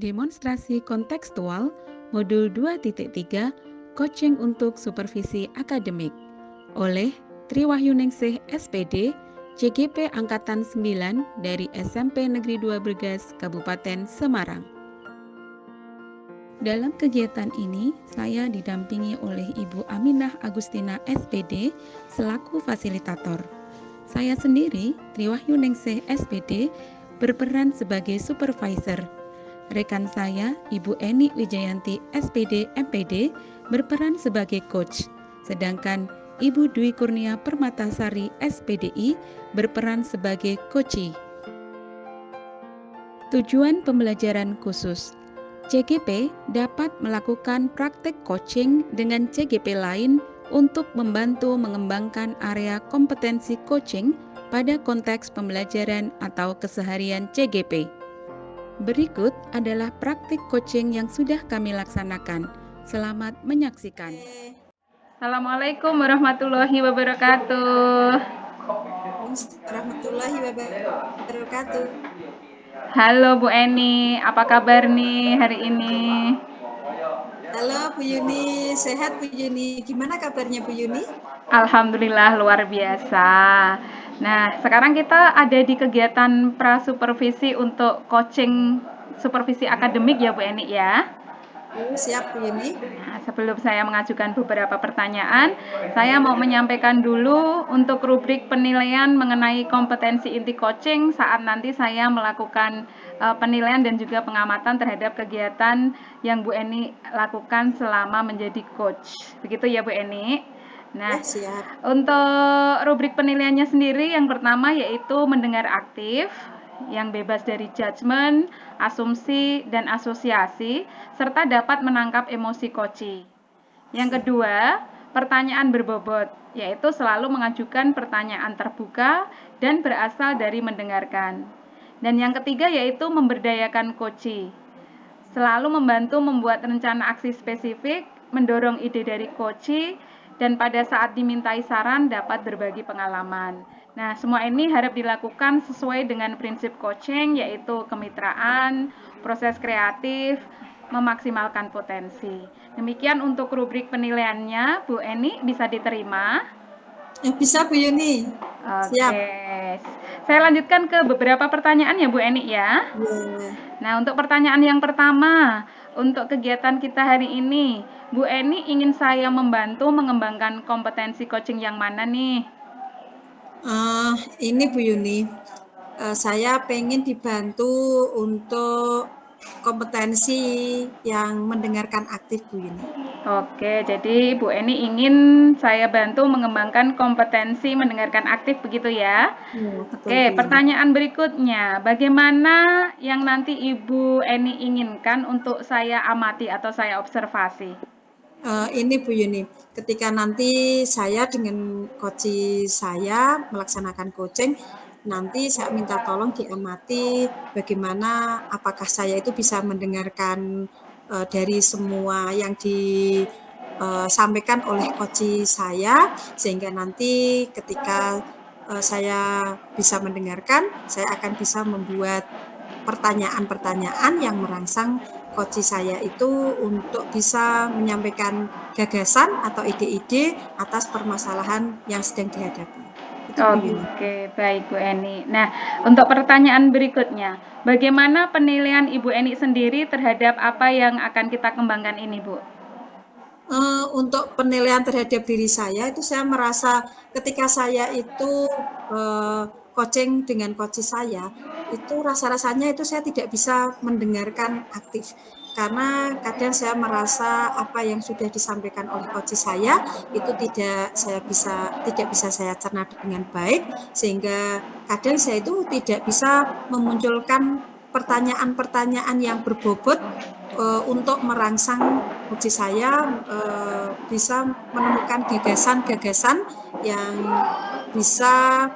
demonstrasi kontekstual modul 2.3 Coaching untuk Supervisi Akademik oleh Triwahyuningsih SPD, CGP Angkatan 9 dari SMP Negeri 2 Bergas, Kabupaten Semarang. Dalam kegiatan ini, saya didampingi oleh Ibu Aminah Agustina SPD selaku fasilitator. Saya sendiri, Triwahyuningsih SPD, berperan sebagai supervisor. Rekan saya, Ibu Eni Wijayanti SPD MPD, berperan sebagai coach. Sedangkan Ibu Dwi Kurnia Permatasari SPDI berperan sebagai coachee. Tujuan pembelajaran khusus. CGP dapat melakukan praktek coaching dengan CGP lain untuk membantu mengembangkan area kompetensi coaching pada konteks pembelajaran atau keseharian CGP. Berikut adalah praktik coaching yang sudah kami laksanakan. Selamat menyaksikan. Assalamualaikum warahmatullahi wabarakatuh. Warahmatullahi wabarakatuh. Halo Bu Eni, apa kabar nih hari ini? Halo Bu Yuni, sehat Bu Yuni. Gimana kabarnya Bu Yuni? Alhamdulillah luar biasa. Nah, sekarang kita ada di kegiatan prasupervisi untuk coaching supervisi akademik ya Bu Eni ya. Siap Bu Yuni. Nah, sebelum saya mengajukan beberapa pertanyaan, saya mau menyampaikan dulu untuk rubrik penilaian mengenai kompetensi inti coaching saat nanti saya melakukan penilaian dan juga pengamatan terhadap kegiatan yang Bu Eni lakukan selama menjadi coach. Begitu ya Bu Eni? Nah, siap. untuk rubrik penilaiannya sendiri yang pertama yaitu mendengar aktif, yang bebas dari judgement, asumsi, dan asosiasi, serta dapat menangkap emosi coachee. Yang kedua, pertanyaan berbobot, yaitu selalu mengajukan pertanyaan terbuka dan berasal dari mendengarkan. Dan yang ketiga yaitu memberdayakan coachee, selalu membantu membuat rencana aksi spesifik, mendorong ide dari coachee, dan pada saat dimintai saran dapat berbagi pengalaman. Nah, semua ini harap dilakukan sesuai dengan prinsip coaching, yaitu kemitraan, proses kreatif, memaksimalkan potensi. Demikian untuk rubrik penilaiannya, Bu Eni, bisa diterima? Bisa Bu Yuni. Siap. Saya lanjutkan ke beberapa pertanyaan ya Bu Eni ya. Nah, untuk pertanyaan yang pertama, untuk kegiatan kita hari ini, Bu Eni ingin saya membantu mengembangkan kompetensi coaching yang mana nih? Ini Bu Yuni, saya pengen dibantu untuk kompetensi yang mendengarkan aktif Bu Yuni. Oke, jadi Bu Eni ingin saya bantu mengembangkan kompetensi mendengarkan aktif begitu ya? Oke, pertanyaan berikutnya, bagaimana yang nanti Ibu Eni inginkan untuk saya amati atau saya observasi? Ini Bu Yuni, ketika nanti saya dengan coach saya melaksanakan coaching, nanti saya minta tolong diamati bagaimana apakah saya itu bisa mendengarkan dari semua yang disampaikan oleh coach saya, sehingga nanti ketika saya bisa mendengarkan, saya akan bisa membuat pertanyaan-pertanyaan yang merangsang coach saya itu untuk bisa menyampaikan gagasan atau ide-ide atas permasalahan yang sedang dihadapi. Itu Bu Yuni. Oke, baik Bu Eni. Nah, untuk pertanyaan berikutnya, bagaimana penilaian Ibu Eni sendiri terhadap apa yang akan kita kembangkan ini, Bu? Untuk penilaian terhadap diri saya itu saya merasa ketika saya itu coaching dengan coach saya, itu rasa-rasanya itu saya tidak bisa mendengarkan aktif. Karena kadang saya merasa apa yang sudah disampaikan oleh coach saya itu tidak bisa saya cerna dengan baik, sehingga kadang saya itu tidak bisa memunculkan pertanyaan-pertanyaan yang berbobot untuk merangsang coach saya bisa menemukan gagasan-gagasan yang bisa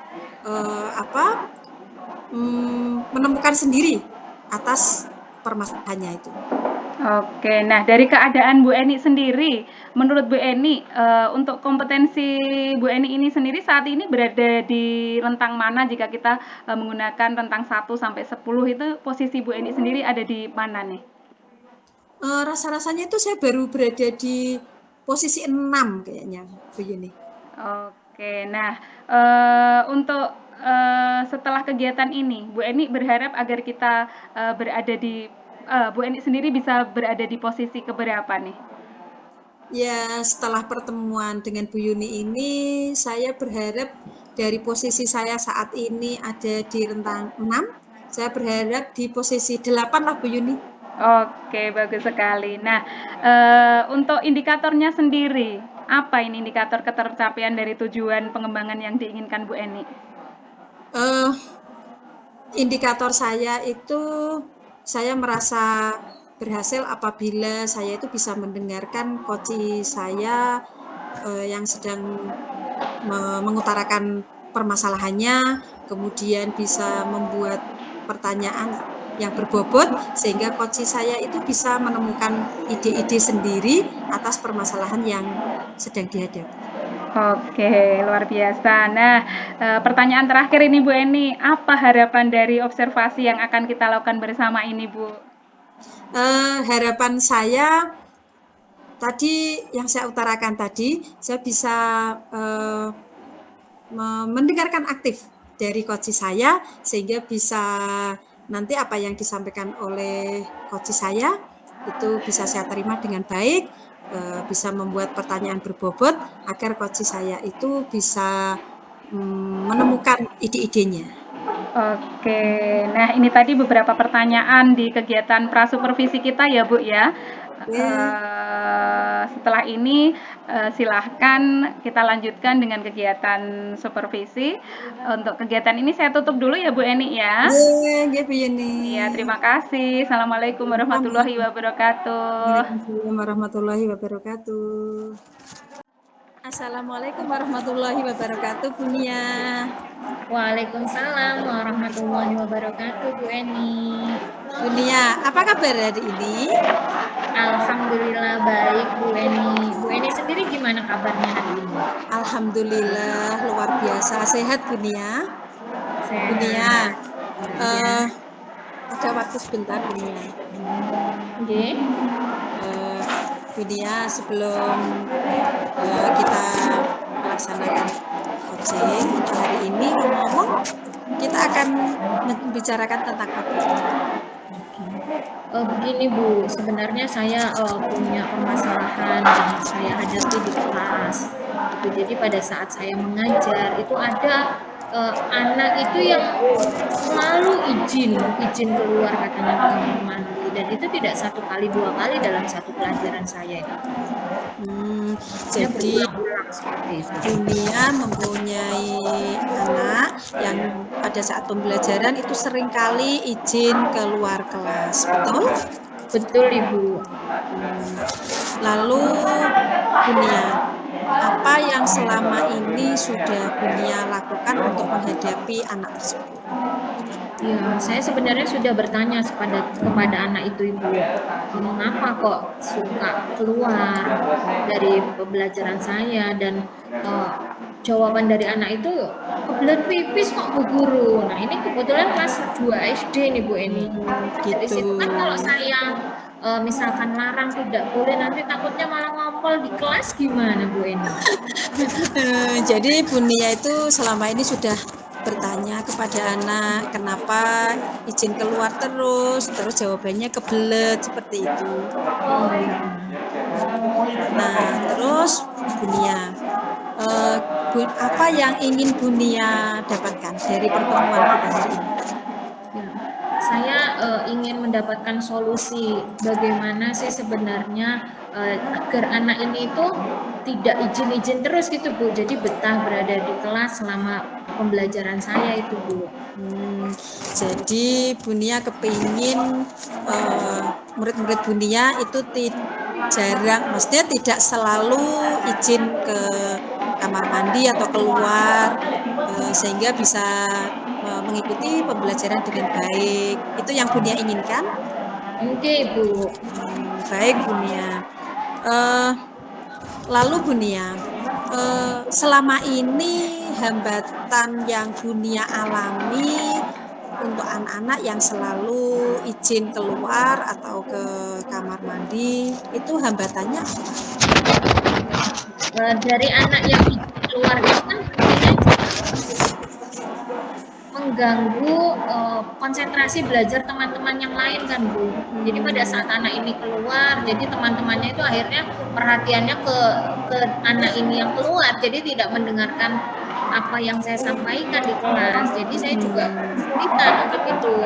menemukan sendiri atas permasalahannya itu. Oke, nah dari keadaan Bu Eni sendiri, menurut Bu Eni, untuk kompetensi Bu Eni ini sendiri saat ini berada di rentang mana jika kita menggunakan rentang 1 sampai 10 itu posisi Bu Eni sendiri ada di mana nih? Rasa-rasanya itu saya baru berada di posisi 6 kayaknya, Bu Yuni. Oke, nah, untuk, setelah kegiatan ini, Bu Eni berharap agar kita, Bu Eni sendiri bisa berada di posisi keberapa nih? Ya, setelah pertemuan dengan Bu Yuni ini, saya berharap dari posisi saya saat ini ada di rentang 6, saya berharap di posisi 8 lah Bu Yuni. Oke, bagus sekali. Nah, untuk indikatornya sendiri, apa ini indikator ketercapaian dari tujuan pengembangan yang diinginkan Bu Eni? Indikator saya itu, saya merasa berhasil apabila saya itu bisa mendengarkan koci saya yang sedang mengutarakan permasalahannya, kemudian bisa membuat pertanyaan yang berbobot sehingga koci saya itu bisa menemukan ide-ide sendiri atas permasalahan yang sedang dihadapi. Oke, luar biasa. Nah, pertanyaan terakhir ini Bu Eni, apa harapan dari observasi yang akan kita lakukan bersama ini Bu? Harapan saya tadi yang saya utarakan tadi, saya bisa mendengarkan aktif dari koci saya sehingga bisa nanti apa yang disampaikan oleh koci saya itu bisa saya terima dengan baik, bisa membuat pertanyaan berbobot agar koci saya itu bisa menemukan ide-idenya. Oke, nah ini tadi beberapa pertanyaan di kegiatan prasupervisi kita ya Bu ya. Oke. Setelah ini silahkan kita lanjutkan dengan kegiatan supervisi. Untuk kegiatan ini saya tutup dulu ya Bu Eni ya. Nggih, Bu Yeni. Iya, terima kasih. Assalamualaikum Sama-sama. warahmatullahi wabarakatuh. Waalaikumsalam warahmatullahi wabarakatuh. Assalamualaikum warahmatullahi wabarakatuh, Bu Nia. Waalaikumsalam warahmatullahi wabarakatuh, Bu Eni. Bu Nia, apa kabar hari ini? Alhamdulillah baik, Bu Eni. Bu Eni sendiri gimana kabarnya hari ini? Alhamdulillah luar biasa sehat, Bu Nia. Bu Nia, Ya. ada waktu sebentar, Bu Nia. Oke. Bu Nia, sebelum kita melaksanakan coaching untuk hari ini, ngomong-ngomong, kita akan membicarakan tentang apa? Begini Bu, sebenarnya saya punya permasalahan yang saya hadapi di kelas. Jadi pada saat saya mengajar itu ada anak itu yang selalu izin keluar katanya ke kamar mandi, dan itu tidak satu kali dua kali dalam satu pelajaran saya itu. Jadi dunia mempunyai anak yang pada saat pembelajaran itu seringkali izin keluar kelas, betul? Betul Ibu. Lalu Bunia, apa yang selama ini sudah Bunia lakukan untuk menghadapi anak tersebut? Ya, saya sebenarnya sudah bertanya kepada anak itu, Ibu, mengapa kok suka keluar dari pembelajaran saya, dan jawaban dari anak itu kebelet pipis kok Bu Guru. Nah, ini kebetulan kelas 2 SD nih Bu Eni. Dari situ kan kalau saya misalkan larang tidak boleh, nanti takutnya malah ngompol di kelas, gimana Bu Eni? Jadi Bunia itu selama ini sudah bertanya kepada anak kenapa izin keluar terus jawabannya kebelet seperti itu. Nah, terus Bunia, apa yang ingin Bunia dapatkan dari pertemuan kita hari ini? Saya ingin mendapatkan solusi bagaimana sih sebenarnya agar anak ini itu tidak izin-izin terus gitu Bu, jadi betah berada di kelas selama pembelajaran saya itu Bu. Jadi Bunia kepingin murid-murid Bunia itu maksudnya tidak selalu izin ke kamar mandi atau keluar, sehingga bisa mengikuti pembelajaran dengan baik. Itu yang Bunia inginkan? Oke Bu. Baik Bunia. Lalu Bunia, selama ini hambatan yang Bunia alami untuk anak-anak yang selalu izin keluar atau ke kamar mandi, itu hambatannya apa? Dari anak yang izin keluar itu kan pastinya mengganggu konsentrasi belajar teman-teman yang lain kan Bu. Jadi pada saat anak ini keluar, jadi teman-temannya itu akhirnya perhatiannya ke anak ini yang keluar, jadi tidak mendengarkan apa yang saya sampaikan di kelas. Jadi saya juga kesulitan untuk itu,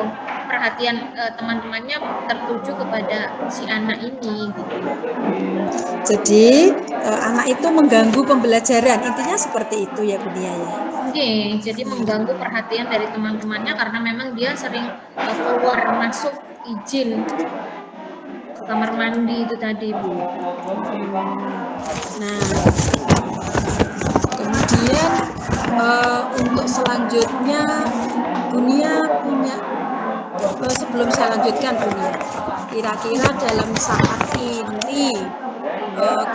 perhatian teman-temannya tertuju kepada si anak ini gitu. Jadi anak itu mengganggu pembelajaran, intinya seperti itu ya Bu Nia ya. Oke, jadi mengganggu perhatian dari teman-temannya karena memang dia sering keluar masuk izin ke kamar mandi itu tadi Bu. Nah, kemudian untuk selanjutnya Bu Nia punya, sebelum saya lanjutkan Bu Nia, kira-kira dalam saat ini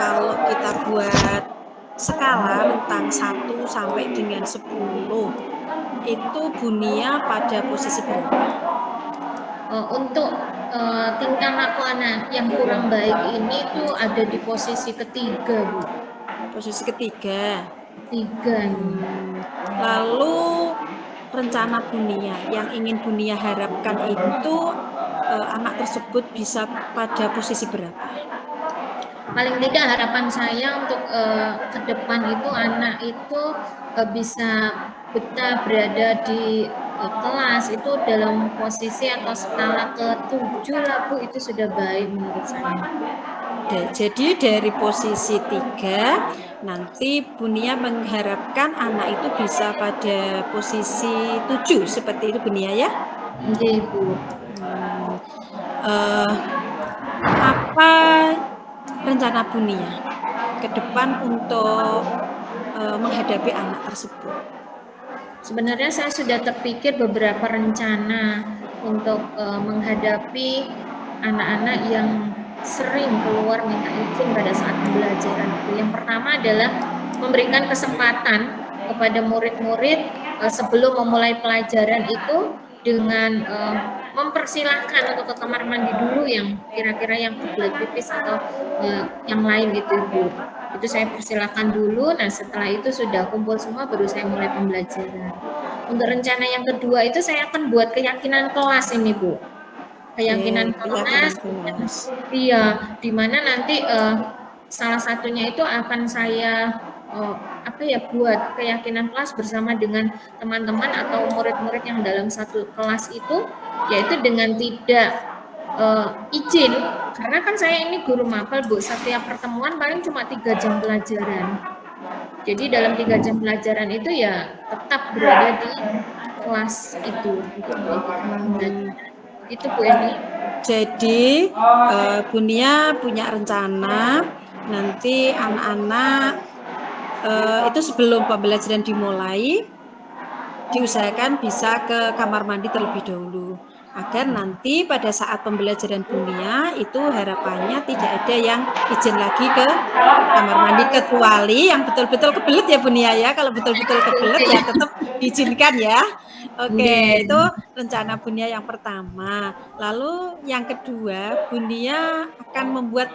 kalau kita buat skala rentang 1 sampai dengan 10, itu Bu Nia pada posisi berapa? Untuk tingkah laku anak yang kurang baik ini tuh ada di posisi ketiga Bu. Posisi ketiga. Tiga nih. Lalu rencana Bu Nia yang ingin Bu Nia harapkan itu anak tersebut bisa pada posisi berapa? Paling tidak harapan saya untuk ke depan itu anak itu bisa betah berada di kelas itu dalam posisi atau skala ke-7 lah Bu, itu sudah baik menurut saya. Jadi dari posisi 3 nanti Bu Nia mengharapkan anak itu bisa pada posisi 7 seperti itu Bu Nia ya? Oke Bu. Apa rencana Bu Nia ke depan untuk menghadapi anak tersebut? Sebenarnya saya sudah terpikir beberapa rencana untuk menghadapi anak-anak yang sering keluar minta izin pada saat pembelajaran itu. Yang pertama adalah memberikan kesempatan kepada murid-murid sebelum memulai pelajaran itu dengan mempersilahkan untuk ke kamar mandi dulu yang kira-kira yang kebelet pipis atau yang lain itu Bu. Itu saya persilahkan dulu, nah setelah itu sudah kumpul semua baru saya mulai pembelajaran. Untuk rencana yang kedua itu saya akan buat keyakinan kelas ini Bu. Keyakinan kelas, iya, di mana nanti salah satunya itu akan saya buat keyakinan kelas bersama dengan teman-teman atau murid-murid yang dalam satu kelas itu, yaitu dengan tidak izin, karena kan saya ini guru mapel Bu, setiap pertemuan paling cuma 3 jam pelajaran. Jadi dalam 3 jam pelajaran itu ya tetap berada di kelas itu untuk pelajaran. Itu Bu Eni. Jadi Bu Nia punya rencana nanti anak-anak itu sebelum pembelajaran dimulai diusahakan bisa ke kamar mandi terlebih dahulu agar nanti pada saat pembelajaran Bu Nia itu harapannya tidak ada yang izin lagi ke kamar mandi kecuali yang betul-betul kebelet ya Bu Nia ya. Kalau betul-betul kebelet ya tetap diizinkan ya. Oke, itu rencana Bu Nia yang pertama. Lalu yang kedua, Bu Nia akan membuat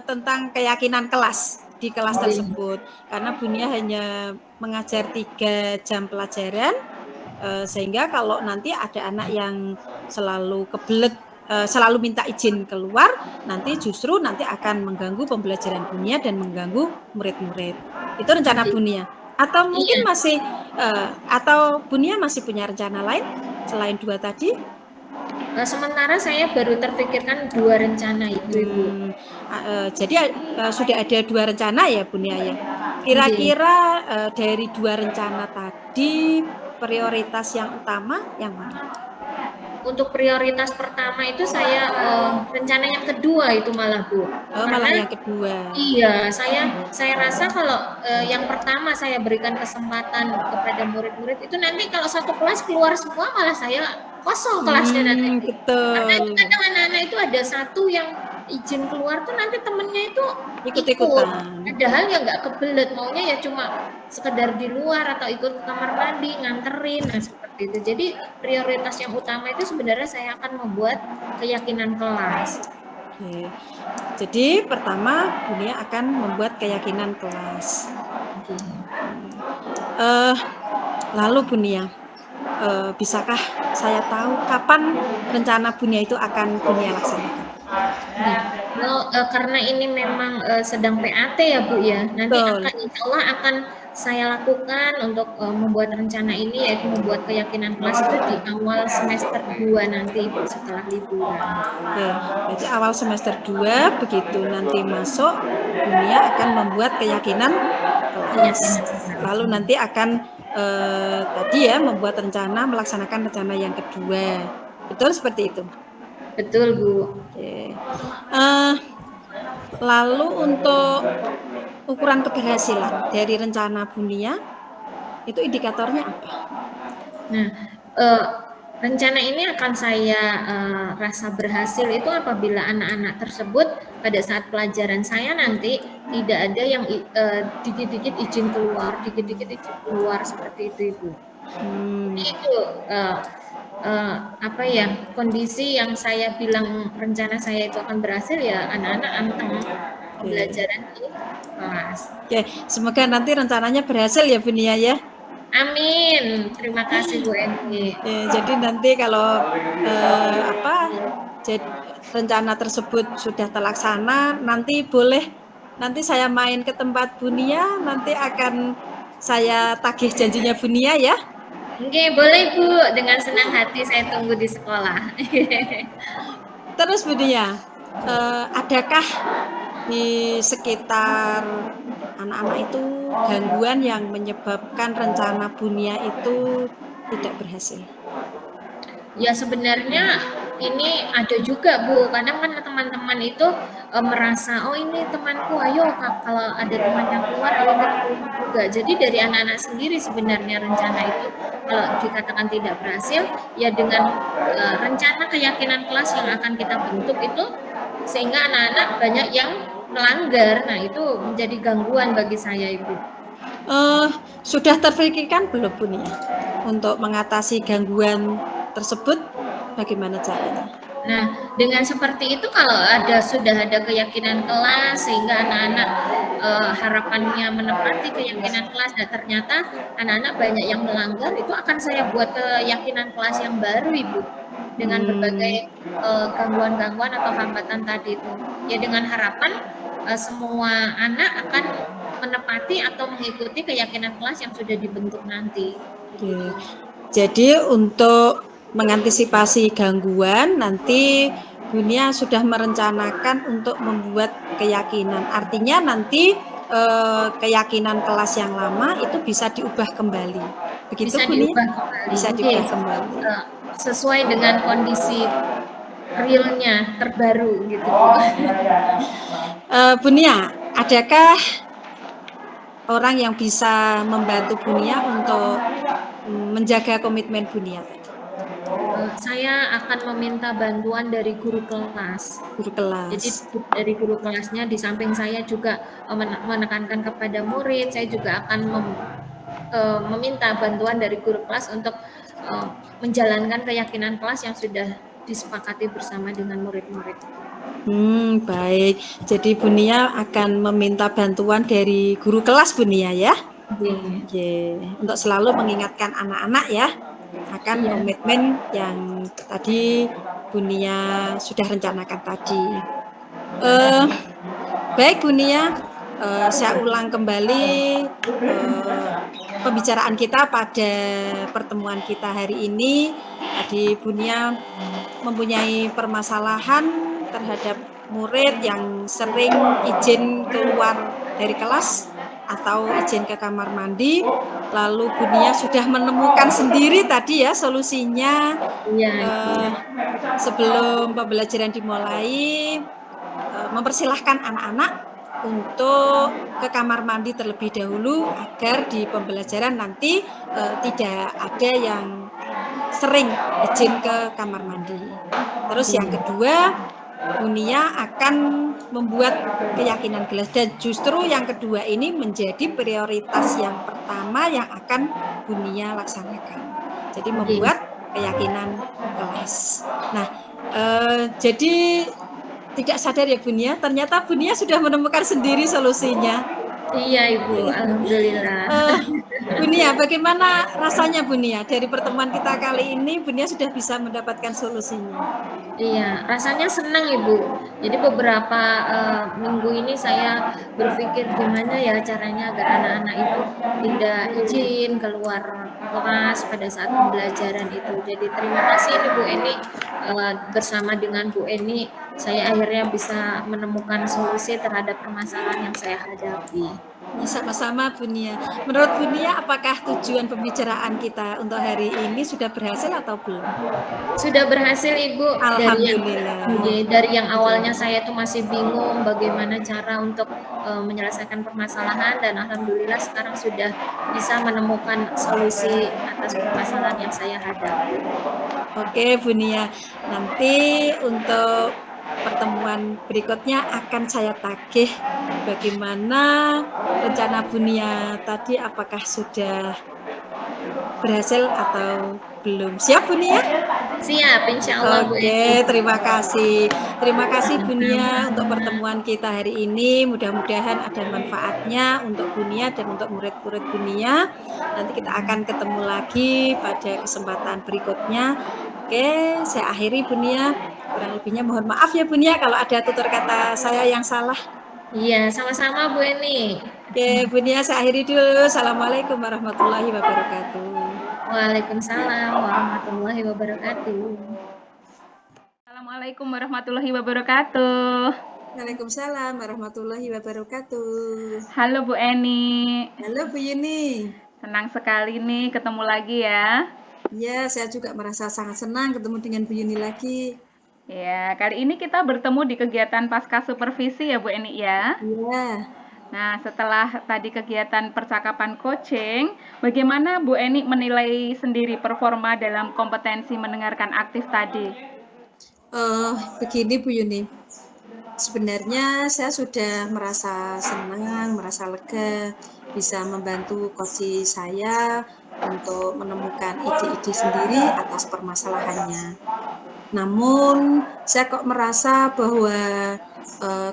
tentang keyakinan kelas di kelas tersebut. Karena Bu Nia hanya mengajar 3 jam pelajaran, sehingga kalau nanti ada anak yang selalu kebelet, selalu minta izin keluar, nanti justru nanti akan mengganggu pembelajaran Bu Nia dan mengganggu murid-murid. Itu rencana Bu Nia. Atau mungkin masih atau Bu Nia masih punya rencana lain selain 2 tadi? Sementara saya baru terpikirkan 2 rencana itu Ibu. Jadi sudah ada 2 rencana ya Bu Nia ya. Kira-kira dari 2 rencana tadi prioritas yang utama yang mana? Untuk prioritas pertama itu saya rencana yang kedua itu malah Bu. Malah yang kedua. Iya, saya rasa kalau yang pertama saya berikan kesempatan kepada murid-murid itu nanti kalau satu kelas keluar semua malah saya kosong kelasnya nanti. Betul. Karena itu kadang anak-anak itu ada satu yang izin keluar tuh nanti temennya itu ikut-ikutan. Padahal ya nggak kebelet, maunya ya cuma sekedar di luar atau ikut ke kamar mandi, nganterin, nah seperti seperti itu. Jadi prioritas yang utama itu sebenarnya saya akan membuat keyakinan kelas. Oke. Jadi pertama Bunia akan membuat keyakinan kelas. Oke. Lalu Bunia, bisakah saya tahu kapan rencana Bunia itu akan Bunia laksanakan? Karena ini memang sedang PAT ya Bu ya, nanti Betul. insya Allah akan saya lakukan untuk membuat rencana ini, yaitu membuat keyakinan kelas itu di awal semester 2 nanti Bu, setelah liburan. Oke, berarti awal semester 2 begitu nanti masuk Bunia akan membuat keyakinan kelas. Lalu nanti akan tadi ya membuat rencana, melaksanakan rencana yang kedua. Betul seperti itu? Betul Bu. Oke. Lalu untuk ukuran keberhasilan dari rencana Bunia itu indikatornya apa? Nah, rencana ini akan saya rasa berhasil itu apabila anak-anak tersebut pada saat pelajaran saya nanti tidak ada yang dikit-dikit izin keluar, dikit-dikit izin keluar seperti itu Ibu. Itu apa ya, kondisi yang saya bilang rencana saya itu akan berhasil ya, anak-anak anteng pembelajaran di kelas. Oke, semoga nanti rencananya berhasil ya Bunia ya. Amin. Terima kasih Bu Eni. Jadi nanti kalau rencana tersebut sudah terlaksana, nanti saya main ke tempat Bunia, nanti akan saya tagih janjinya Bunia ya. Oke, boleh Bu, dengan senang hati saya tunggu di sekolah. Terus Bunia, adakah di sekitar anak-anak itu gangguan yang menyebabkan rencana Bunia itu tidak berhasil? Ya sebenarnya ini ada juga Bu, kadang kan teman-teman itu merasa oh ini temanku, ayo kalau ada teman yang keluar ayo kita keluar juga. Jadi dari anak-anak sendiri sebenarnya rencana itu kalau dikatakan tidak berhasil ya dengan rencana keyakinan kelas yang akan kita bentuk itu sehingga anak-anak banyak yang melanggar. Nah itu menjadi gangguan bagi saya Ibu. Sudah terpikirkan belum Bunia untuk mengatasi gangguan tersebut, bagaimana caranya? Nah, dengan seperti itu kalau sudah ada keyakinan kelas sehingga anak-anak harapannya menepati keyakinan kelas dan ternyata anak-anak banyak yang melanggar, itu akan saya buat keyakinan kelas yang baru Ibu dengan berbagai gangguan-gangguan atau hambatan tadi itu. Ya dengan harapan semua anak akan menepati atau mengikuti keyakinan kelas yang sudah dibentuk nanti. Oke. Jadi untuk mengantisipasi gangguan, nanti Bunia sudah merencanakan untuk membuat keyakinan. Artinya nanti keyakinan kelas yang lama itu bisa diubah kembali. Begitu Bisa Bunia? diubah kembali. Bisa diubah kembali. Sesuai dengan kondisi realnya terbaru gitu. Bunia, adakah orang yang bisa membantu Bunia untuk menjaga komitmen Bunia? Saya akan meminta bantuan dari guru kelas. Jadi dari guru kelasnya di samping saya juga menekankan kepada murid, saya juga akan meminta bantuan dari guru kelas untuk menjalankan keyakinan kelas yang sudah disepakati bersama dengan murid-murid. Baik. Jadi Bunia akan meminta bantuan dari guru kelas Bunia ya? Iya. Untuk selalu mengingatkan anak-anak ya akan komitmen yang tadi Bunia sudah rencanakan tadi. Baik Bunia, saya ulang kembali pembicaraan kita pada pertemuan kita hari ini. Tadi Bunia mempunyai permasalahan terhadap murid yang sering izin keluar dari kelas atau izin ke kamar mandi, lalu Bunia sudah menemukan sendiri tadi ya solusinya. Sebelum pembelajaran dimulai, mempersilahkan anak-anak untuk ke kamar mandi terlebih dahulu agar di pembelajaran nanti tidak ada yang sering izin ke kamar mandi. Terus yang kedua, Bunia akan membuat keyakinan kelas dan justru yang kedua ini menjadi prioritas yang pertama yang akan Bunia laksanakan. Jadi Oke. membuat keyakinan kelas. Nah, jadi tidak sadar ya Bunia, ternyata Bunia sudah menemukan sendiri solusinya. Iya Ibu, alhamdulillah. Bunia, bagaimana rasanya Bunia? Dari pertemuan kita kali ini, Bunia sudah bisa mendapatkan solusinya. Iya, rasanya senang Ibu. Jadi beberapa minggu ini saya berpikir gimana ya caranya agar anak-anak itu tidak izin keluar kelas pada saat pembelajaran itu. Jadi terima kasih nih Bu Eni, bersama dengan Bu Eni saya akhirnya bisa menemukan solusi terhadap permasalahan yang saya hadapi. Sama-sama Bunia. Menurut Bunia, apakah tujuan pembicaraan kita untuk hari ini sudah berhasil atau belum? Sudah berhasil Ibu. Alhamdulillah. Dari yang awalnya saya tuh masih bingung bagaimana cara untuk menyelesaikan permasalahan, dan alhamdulillah sekarang sudah bisa menemukan solusi atas permasalahan yang saya hadapi. Oke Bunia, nanti untuk pertemuan berikutnya akan saya tagih bagaimana rencana Bunia tadi, apakah sudah berhasil atau belum. Siap Bunia? Siap, insya Allah Bu Eni. Oke, terima kasih. Terima kasih Bunia untuk pertemuan kita hari ini. Mudah-mudahan ada manfaatnya untuk Bunia dan untuk murid-murid Bunia. Nanti kita akan ketemu lagi pada kesempatan berikutnya. Oke, saya akhiri Bunia. Kurang lebihnya mohon maaf ya Bunia kalau ada tutur kata saya yang salah. Iya, sama-sama Bu Eni. Oke, Bunia saya akhiri dulu. Assalamualaikum warahmatullahi wabarakatuh. Waalaikumsalam warahmatullahi wabarakatuh. Assalamualaikum warahmatullahi wabarakatuh. Waalaikumsalam warahmatullahi wabarakatuh. Halo Bu Eni. Halo Bu Yuni. Senang sekali nih ketemu lagi ya. Ya, saya juga merasa sangat senang ketemu dengan Bu Yuni lagi. Ya, kali ini kita bertemu di kegiatan pasca supervisi ya Bu Eni ya. Iya. Nah, setelah tadi kegiatan percakapan coaching, bagaimana Bu Eni menilai sendiri performa dalam kompetensi mendengarkan aktif tadi? Begini Bu Yuni, sebenarnya saya sudah merasa senang, merasa lega, bisa membantu coach saya untuk menemukan ide-ide sendiri atas permasalahannya. Namun, saya kok merasa bahwa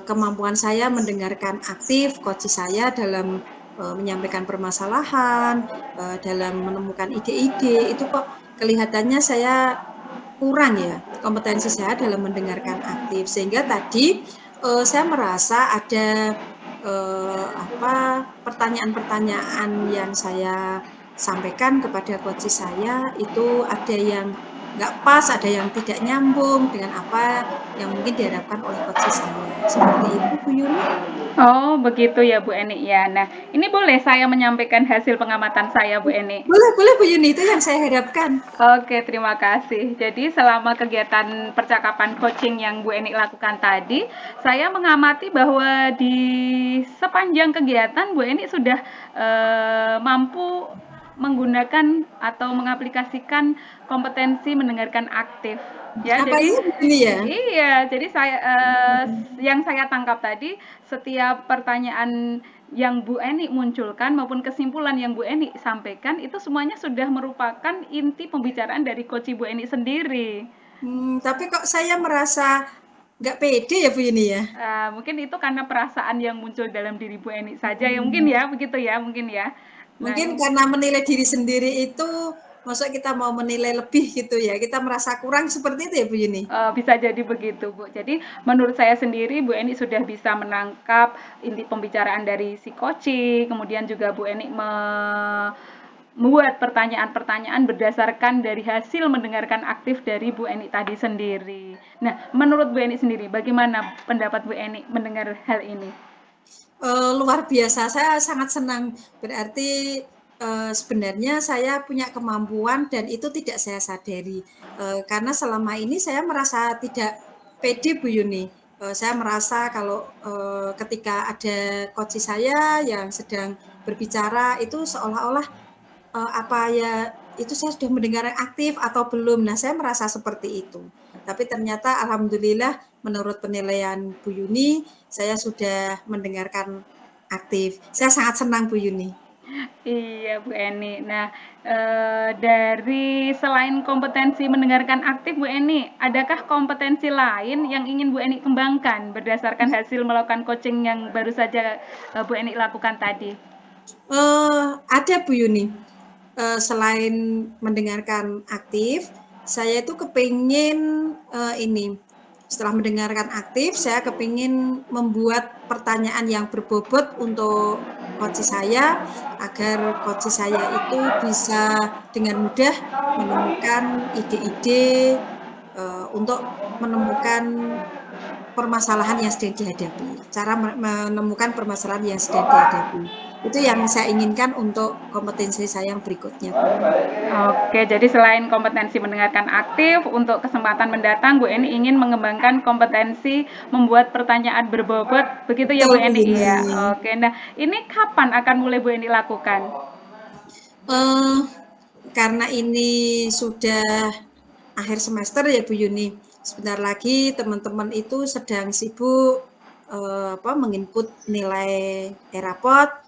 kemampuan saya mendengarkan aktif coach saya dalam menyampaikan permasalahan, dalam menemukan ide-ide, itu kok kelihatannya saya kurang ya kompetensi saya dalam mendengarkan aktif, sehingga tadi saya merasa ada pertanyaan-pertanyaan yang saya sampaikan kepada coach saya itu ada yang nggak pas, ada yang tidak nyambung dengan apa yang mungkin diharapkan oleh coach saya. Seperti itu Bu Yuni. Oh, begitu ya Bu Eni ya. Nah, ini boleh saya menyampaikan hasil pengamatan saya Bu Eni? Boleh Bu Yuni, itu yang saya harapkan. Oke, terima kasih. Jadi selama kegiatan percakapan coaching yang Bu Eni lakukan tadi, saya mengamati bahwa di sepanjang kegiatan Bu Eni sudah mampu menggunakan atau mengaplikasikan kompetensi mendengarkan aktif. Ya, Apa jadi ini ya? iya, jadi saya yang saya tangkap tadi, setiap pertanyaan yang Bu Eni munculkan maupun kesimpulan yang Bu Eni sampaikan itu semuanya sudah merupakan inti pembicaraan dari coach Bu Eni sendiri. Tapi kok saya merasa nggak pede ya Bu Yuni ya? Mungkin itu karena perasaan yang muncul dalam diri Bu Eni saja ya, mungkin ya, begitu ya, mungkin ya. Nah, Mungkin karena menilai diri sendiri itu, masa kita mau menilai lebih gitu ya, kita merasa kurang seperti itu ya Bu Yuni? Bisa jadi begitu Bu. Jadi menurut saya sendiri Bu Eni sudah bisa menangkap inti pembicaraan dari si coaching, kemudian juga Bu Eni membuat pertanyaan-pertanyaan berdasarkan dari hasil mendengarkan aktif dari Bu Eni tadi sendiri. Nah, menurut Bu Eni sendiri, bagaimana pendapat Bu Eni mendengar hal ini? Luar biasa, saya sangat senang. Berarti sebenarnya saya punya kemampuan dan itu tidak saya sadari. Karena selama ini saya merasa tidak pede Bu Yuni. Saya merasa kalau ketika ada coach saya yang sedang berbicara itu seolah-olah itu saya sudah mendengar aktif atau belum. Nah, saya merasa seperti itu. Tapi ternyata alhamdulillah menurut penilaian Bu Yuni, saya sudah mendengarkan aktif. Saya sangat senang Bu Yuni. Iya, Bu Eni. Nah, dari selain kompetensi mendengarkan aktif, Bu Eni, adakah kompetensi lain yang ingin Bu Eni kembangkan berdasarkan hasil melakukan coaching yang baru saja, Bu Eni lakukan tadi? Ada Bu Yuni, selain mendengarkan aktif, saya itu kepingin ini, setelah mendengarkan aktif, saya kepingin membuat pertanyaan yang berbobot untuk coach saya, agar coach saya itu bisa dengan mudah menemukan ide-ide untuk menemukan permasalahan yang sedang dihadapi, cara menemukan permasalahan yang sedang dihadapi. Itu yang saya inginkan untuk kompetensi saya yang berikutnya, Bu Yuni. Oke, jadi selain kompetensi mendengarkan aktif, untuk kesempatan mendatang Bu Eni ingin mengembangkan kompetensi membuat pertanyaan berbobot, begitu ya Betul, Bu Bu Eni? Yuni. Iya, oke. Nah, ini kapan akan mulai Bu Eni lakukan? Eh, karena ini sudah akhir semester ya Bu Yuni, sebentar lagi teman-teman itu sedang sibuk menginput nilai e-rapot.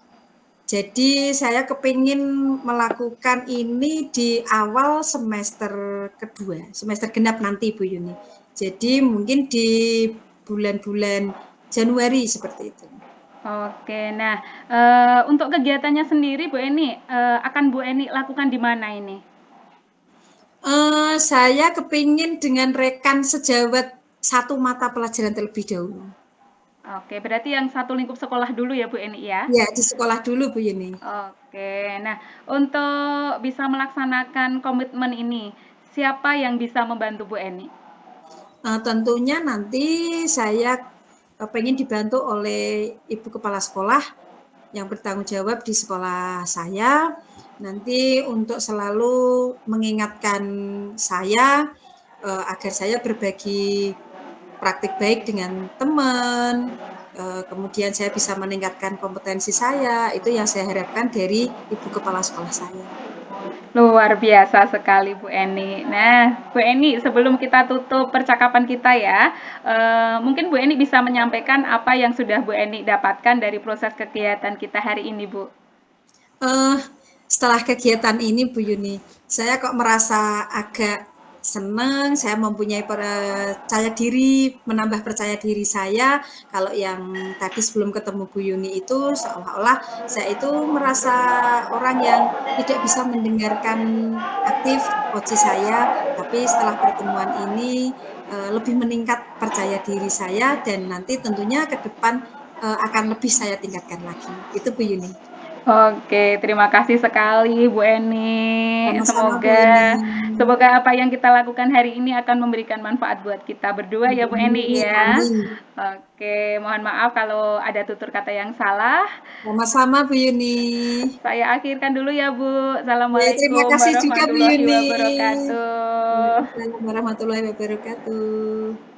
Jadi saya kepingin melakukan ini di awal semester kedua, semester genap nanti Bu Yuni. Jadi mungkin di bulan-bulan Januari seperti itu. Oke, nah, untuk kegiatannya sendiri Bu Eni, akan Bu Eni lakukan di mana ini? Saya kepingin dengan rekan sejawat satu mata pelajaran terlebih dahulu. Oke, berarti yang satu lingkup sekolah dulu ya Bu Eni ya? Ya, di sekolah dulu Bu Yuni. Oke, nah untuk bisa melaksanakan komitmen ini, siapa yang bisa membantu Bu Eni? Tentunya nanti saya pengen dibantu oleh Ibu Kepala Sekolah yang bertanggung jawab di sekolah saya, nanti untuk selalu mengingatkan saya agar saya berbagi praktik baik dengan teman, kemudian saya bisa meningkatkan kompetensi saya, itu yang saya harapkan dari Ibu Kepala Sekolah saya. Luar biasa sekali Bu Eni. Nah, Bu Eni, sebelum kita tutup percakapan kita ya, mungkin Bu Eni bisa menyampaikan apa yang sudah Bu Eni dapatkan dari proses kegiatan kita hari ini, Bu. Eh, Setelah kegiatan ini Bu Yuni, saya kok merasa agak senang, saya mempunyai percaya diri, menambah percaya diri saya. Kalau yang tadi sebelum ketemu Bu Yuni itu seolah-olah saya itu merasa orang yang tidak bisa mendengarkan aktif coach saya, tapi setelah pertemuan ini lebih meningkat percaya diri saya dan nanti tentunya ke depan akan lebih saya tingkatkan lagi. Itu Bu Yuni. Oke, terima kasih sekali Bu Eni. Sama-sama Bu Yuni. Semoga semoga apa yang kita lakukan hari ini akan memberikan manfaat buat kita berdua ya Bu Eni Amin, ya. amin. Oke, mohon maaf kalau ada tutur kata yang salah. Sama-sama Bu Yuni. Saya akhirkan dulu ya Bu. Ya, terima Assalamualaikum kasih juga Bu warahmatullahi Yuni. wabarakatuh. Waalaikumsalam warahmatullahi wabarakatuh.